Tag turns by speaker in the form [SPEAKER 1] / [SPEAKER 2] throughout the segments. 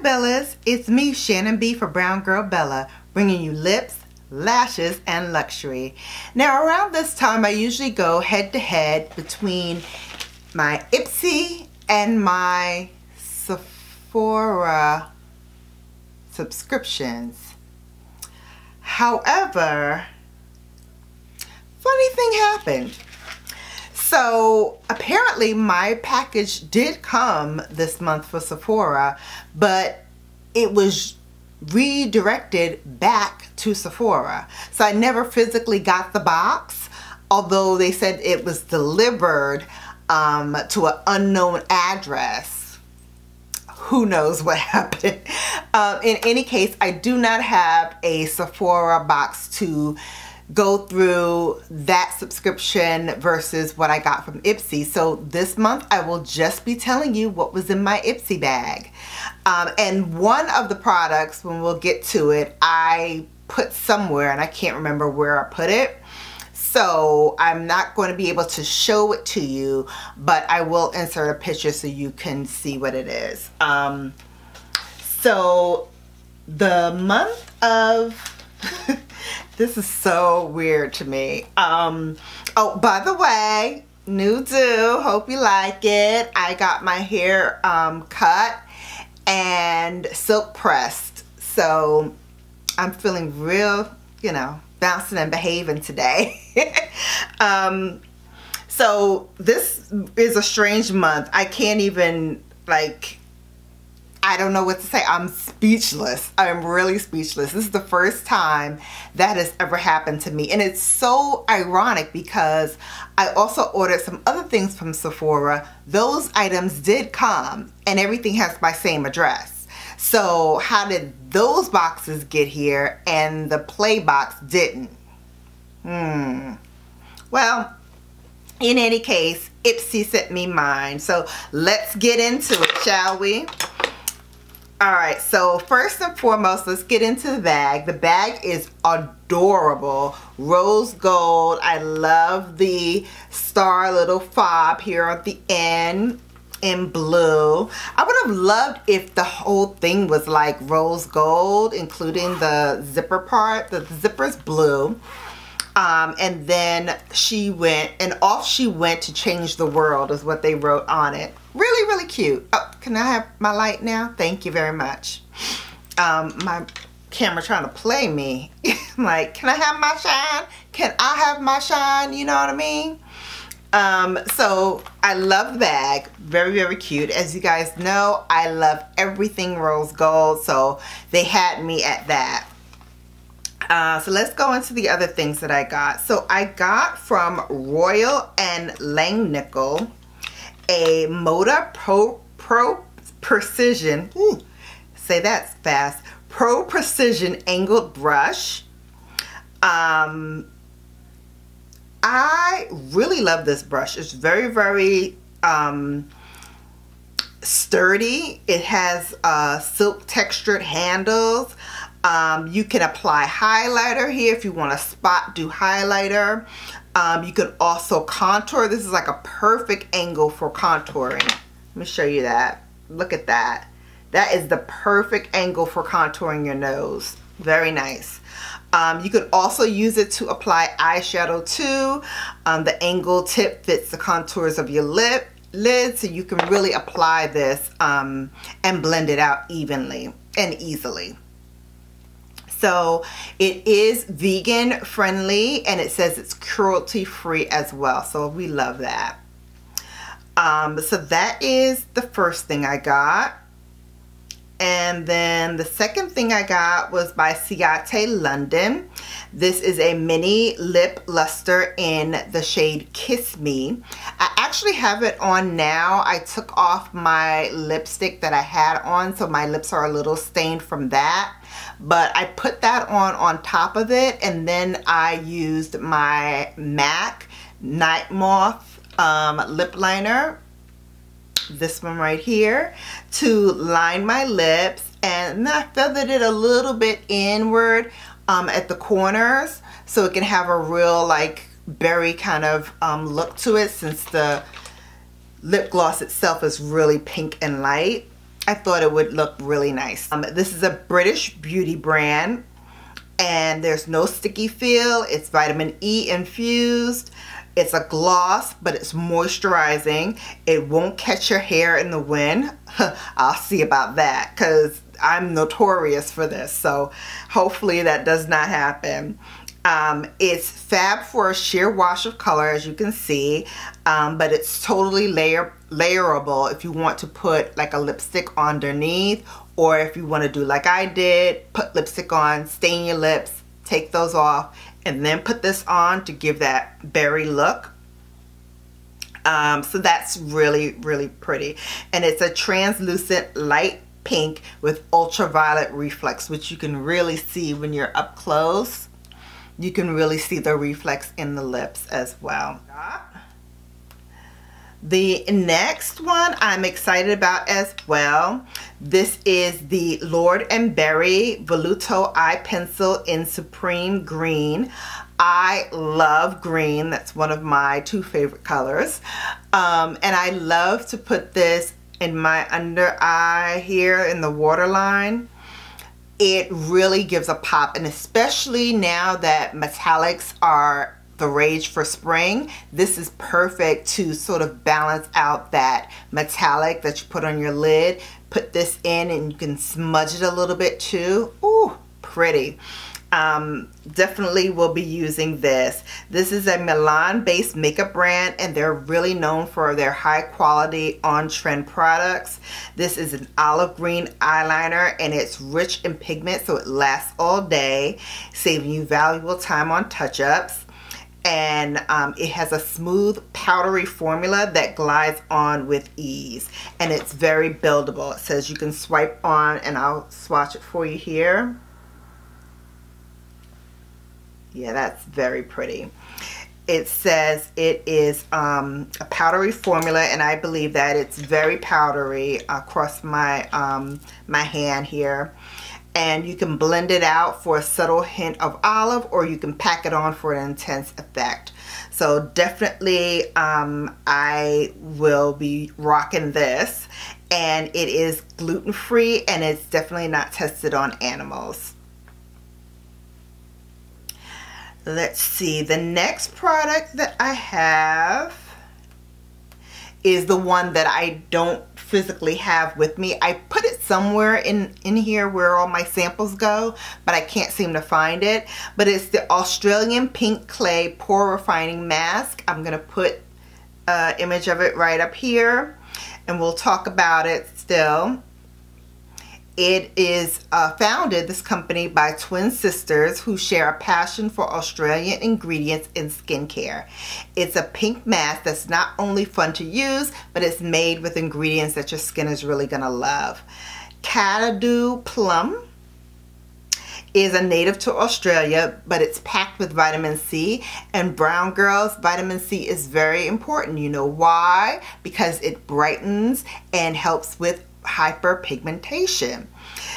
[SPEAKER 1] Bellas, it's me, Shannon B for Brown Girl Bella, bringing you lips, lashes, and luxury. Now around this time I usually go head to head between my Ipsy and my Sephora subscriptions. However, funny thing happened. So apparently my package did come this month for Sephora, but it was redirected back to Sephora. So I never physically got the box, although they said it was delivered to an unknown address. Who knows what happened? In any case, I do not have a Sephora box to go through that subscription versus what I got from Ipsy. So this month I will just be telling you what was in my Ipsy bag. And one of the products, when we'll get to it, I put somewhere and I can't remember where I put it. So I'm not going to be able to show it to you, but I will insert a picture so you can see what it is. So the month of this is so weird to me. Oh, by the way, new do, hope you like it. I got my hair cut and silk pressed. So I'm feeling real, you know, bouncing and behaving today. So this is a strange month. I can't even, like, I don't know what to say. I'm speechless. I'm really speechless. This is the first time that has ever happened to me. And it's so ironic because I also ordered some other things from Sephora. Those items did come and everything has my same address. So how did those boxes get here and the Play box didn't? Well, in any case, Ipsy sent me mine. So let's get into it, shall we? Alright, so first and foremost, let's get into the bag. The bag is adorable. Rose gold. I love the star little fob here at the end in blue. I would have loved if the whole thing was like rose gold, including the zipper part. The zipper's blue. And then she went, and off she went to change the world is what they wrote on it. Really, really cute. Oh, can I have my light now? Thank you very much. My camera trying to play me. I'm like, can I have my shine? Can I have my shine? You know what I mean? So I love the bag. Very, very cute. As you guys know, I love everything rose gold. So they had me at that. So let's go into the other things that I got. So I got from Royal and Langnickel a Moda Pro Precision, say that fast, Pro Precision angled brush. I really love this brush. It's very, very sturdy. It has silk textured handles. You can apply highlighter here if you want to spot do highlighter. You can also contour. This is like a perfect angle for contouring. Let me show you that. Look at that. That is the perfect angle for contouring your nose. Very nice. You could also use it to apply eyeshadow too. The angle tip fits the contours of your lid, so you can really apply this and blend it out evenly and easily. So it is vegan friendly and it says it's cruelty free as well. So we love that. So that is the first thing I got. And then the second thing I got was by Ciate London. This is a mini lip luster in the shade Kiss Me. I actually have it on now. I took off my lipstick that I had on, so my lips are a little stained from that. But I put that on top of it, and then I used my MAC Night Moth lip liner, this one right here, to line my lips, and then I feathered it a little bit inward at the corners so it can have a real like berry kind of look to it, since the lip gloss itself is really pink and light. I thought it would look really nice. This is a British beauty brand, and there's no sticky feel. It's vitamin E infused. It's a gloss, but it's moisturizing. It won't catch your hair in the wind. I'll see about that, because I'm notorious for this, so hopefully that does not happen. It's fab for a sheer wash of color, as you can see, but it's totally layerable if you want to put like a lipstick underneath, or if you want to do like I did, put lipstick on, stain your lips, take those off, and then put this on to give that berry look. So that's really, really pretty. And it's a translucent light pink with ultraviolet reflex, which you can really see when you're up close. You can really see the reflex in the lips as well. The next one I'm excited about as well. This is the Lord & Berry Voluto Eye Pencil in Supreme Green. I love green. That's one of my 2 favorite colors. And I love to put this in my under eye here in the waterline. It really gives a pop, and especially now that metallics are the rage for spring, this is perfect to sort of balance out that metallic that you put on your lid. Put this in and you can smudge it a little bit too. Ooh, pretty. Definitely will be using this. This is a Milan-based makeup brand, and they're really known for their high quality on-trend products. This is an olive green eyeliner, and it's rich in pigment, so it lasts all day, saving you valuable time on touch-ups. And it has a smooth powdery formula that glides on with ease, and it's very buildable. It says you can swipe on, and I'll swatch it for you here. Yeah, that's very pretty. It says it is a powdery formula, and I believe that it's very powdery across my my hand here. And you can blend it out for a subtle hint of olive, or you can pack it on for an intense effect. So definitely I will be rocking this, and it is gluten-free, and it's definitely not tested on animals. Let's see, the next product that I have is the one that I don't physically have with me. I put it somewhere in here where all my samples go, but I can't seem to find it. But it's the Australian Pink Clay Pore Refining Mask. I'm gonna put an image of it right up here, and we'll talk about it still. It is founded, this company, by twin sisters who share a passion for Australian ingredients in skincare. It's a pink mask that's not only fun to use, but it's made with ingredients that your skin is really gonna love. Catadoo Plum is a native to Australia, but it's packed with vitamin C. And brown girls, vitamin C is very important. You know why? Because it brightens and helps with hyperpigmentation.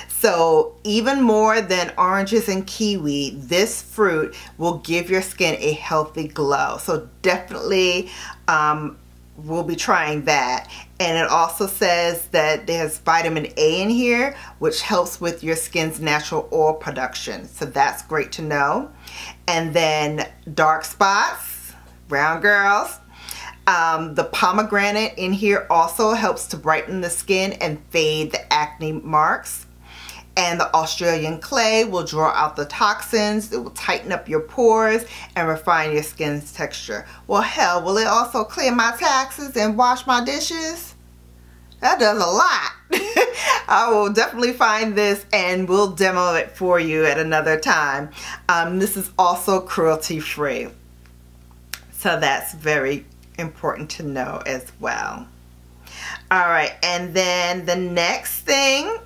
[SPEAKER 1] So even more than oranges and kiwi, this fruit will give your skin a healthy glow. So definitely we'll be trying that. And it also says that there's vitamin A in here, which helps with your skin's natural oil production. So that's great to know. And then dark spots, brown girls. The pomegranate in here also helps to brighten the skin and fade the acne marks. And the Australian clay will draw out the toxins. It will tighten up your pores and refine your skin's texture. Well, hell, will it also clear my taxes and wash my dishes? That does a lot. I will definitely find this, and we'll demo it for you at another time. This is also cruelty free. So that's very important to know as well. All right, and then the next thing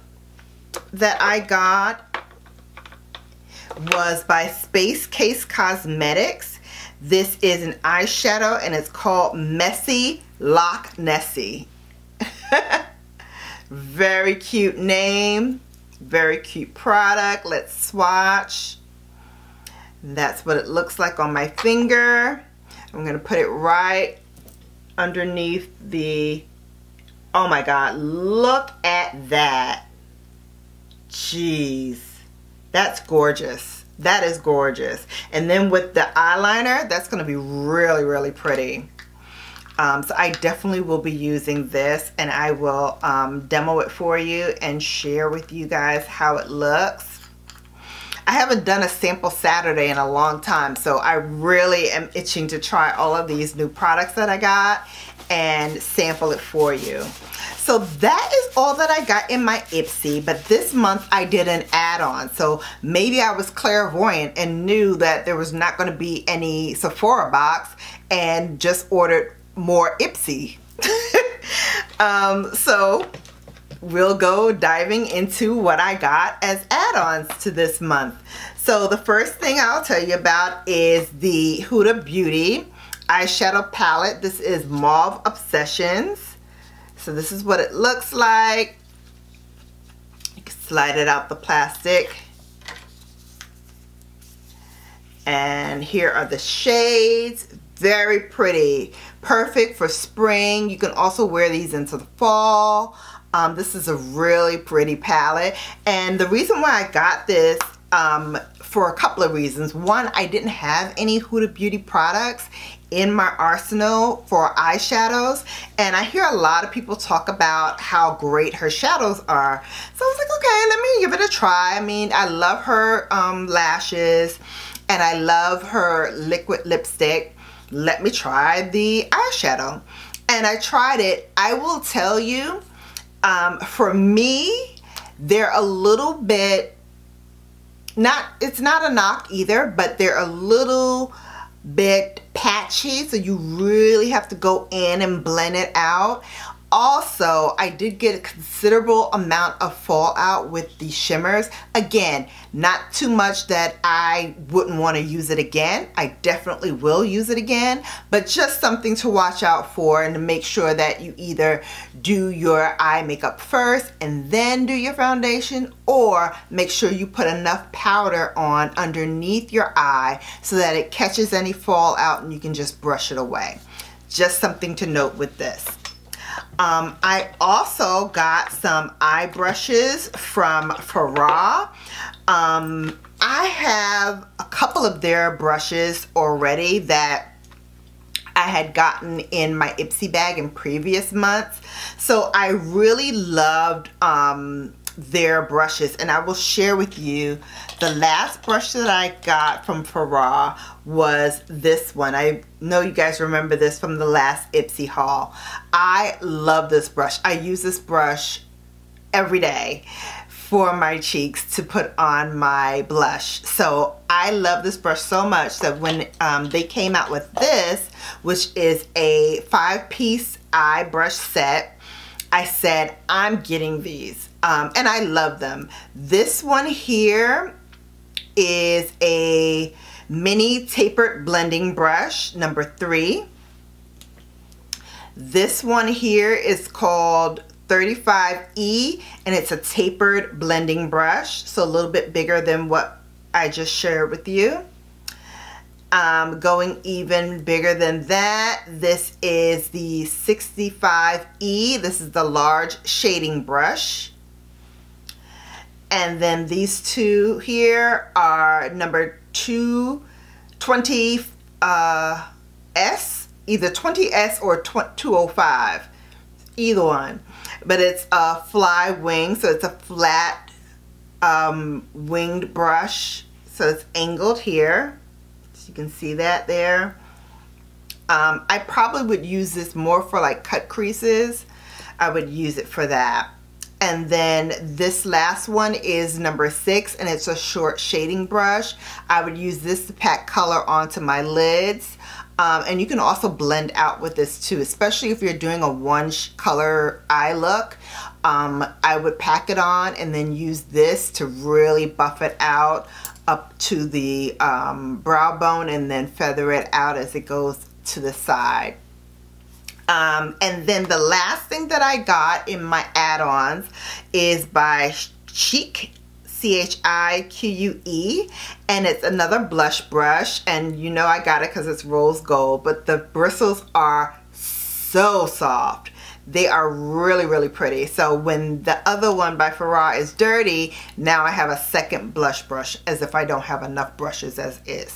[SPEAKER 1] that I got was by Space Case Cosmetics. This is an eyeshadow, and it's called Messy Loch Nessie. Very cute name, very cute product. Let's swatch. That's what it looks like on my finger. I'm going to put it right underneath the Oh my God, look at that. Jeez, that's gorgeous. That is gorgeous. And then with the eyeliner, that's going to be really, really pretty. So I definitely will be using this, and I will demo it for you and share with you guys how it looks. I haven't done a sample Saturday in a long time, so I really am itching to try all of these new products that I got and sample it for you. So that is all that I got in my Ipsy, but this month I did an add-on. So maybe I was clairvoyant and knew that there was not going to be any Sephora box and just ordered more Ipsy. So we'll go diving into what I got as add-ons to this month. So the first thing I'll tell you about is the Huda Beauty eyeshadow palette. This is Mauve Obsessions. So this is what it looks like. You can slide it out the plastic. And here are the shades. Very pretty. Perfect for spring. You can also wear these into the fall. This is a really pretty palette. And the reason why I got this, for a couple of reasons. One, I didn't have any Huda Beauty products in my arsenal for eyeshadows, and I hear a lot of people talk about how great her shadows are. So I was like, okay, let me give it a try. I mean, I love her lashes, and I love her liquid lipstick. Let me try the eyeshadow. And I tried it. I will tell you, for me, they're a little bit, it's not a knock either, but they're a little bit patchy, so you really have to go in and blend it out. Also, I did get a considerable amount of fallout with the shimmers. Again, not too much that I wouldn't want to use it again. I definitely will use it again, but just something to watch out for, and to make sure that you either do your eye makeup first and then do your foundation, or make sure you put enough powder on underneath your eye so that it catches any fallout and you can just brush it away. Just something to note with this. I also got some eye brushes from Sephora. I have a couple of their brushes already that I had gotten in my Ipsy bag in previous months. So I really loved their brushes, and I will share with you the last brush that I got from Sephora was this one. I know you guys remember this from the last Ipsy haul. I love this brush. I use this brush every day for my cheeks to put on my blush. So I love this brush so much that when they came out with this, which is a 5-piece eye brush set, I said, I'm getting these. And I love them. This one here is a mini tapered blending brush, number 3. This one here is called 35E, and it's a tapered blending brush, so a little bit bigger than what I just shared with you. Going even bigger than that, this is the 65E. This is the large shading brush. And then these two here are number 220S, either 20S or 205, either one. But it's a fly wing, so it's a flat winged brush. So it's angled here, so you can see that there. I probably would use this more for like cut creases. I would use it for that. And then this last one is number 6, and it's a short shading brush. I would use this to pack color onto my lids. And you can also blend out with this too, especially if you're doing a one color eye look. I would pack it on and then use this to really buff it out up to the brow bone, and then feather it out as it goes to the side. And then the last thing that I got in my add-ons is by Chique, C-H-I-Q-U-E, and it's another blush brush, and you know I got it because it's rose gold, but the bristles are so soft. They are really, really pretty. So when the other one by Sephora is dirty, now I have a second blush brush, as if I don't have enough brushes as is.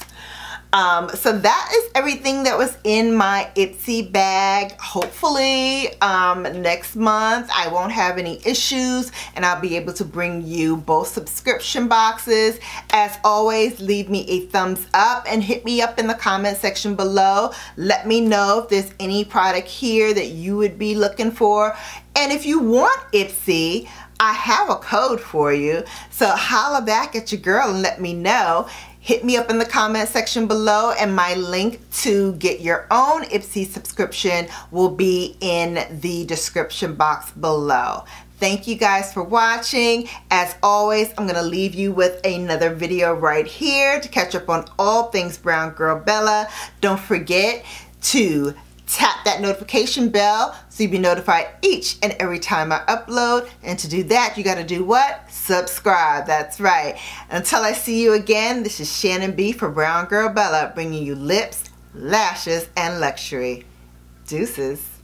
[SPEAKER 1] So that is everything that was in my Ipsy bag. Hopefully next month I won't have any issues and I'll be able to bring you both subscription boxes. As always, leave me a thumbs up and hit me up in the comment section below. Let me know if there's any product here that you would be looking for. And if you want Ipsy, I have a code for you. So holla back at your girl and let me know. Hit me up in the comment section below, and my link to get your own Ipsy subscription will be in the description box below. Thank you guys for watching. As always, I'm going to leave you with another video right here to catch up on all things Brown Girl Bella. Don't forget to tap that notification bell so you'll be notified each and every time I upload. And to do that, you got to do what? Subscribe. That's right. Until I see you again, this is Shannon B for Brown Girl Bella, bringing you lips, lashes, and luxury. Deuces.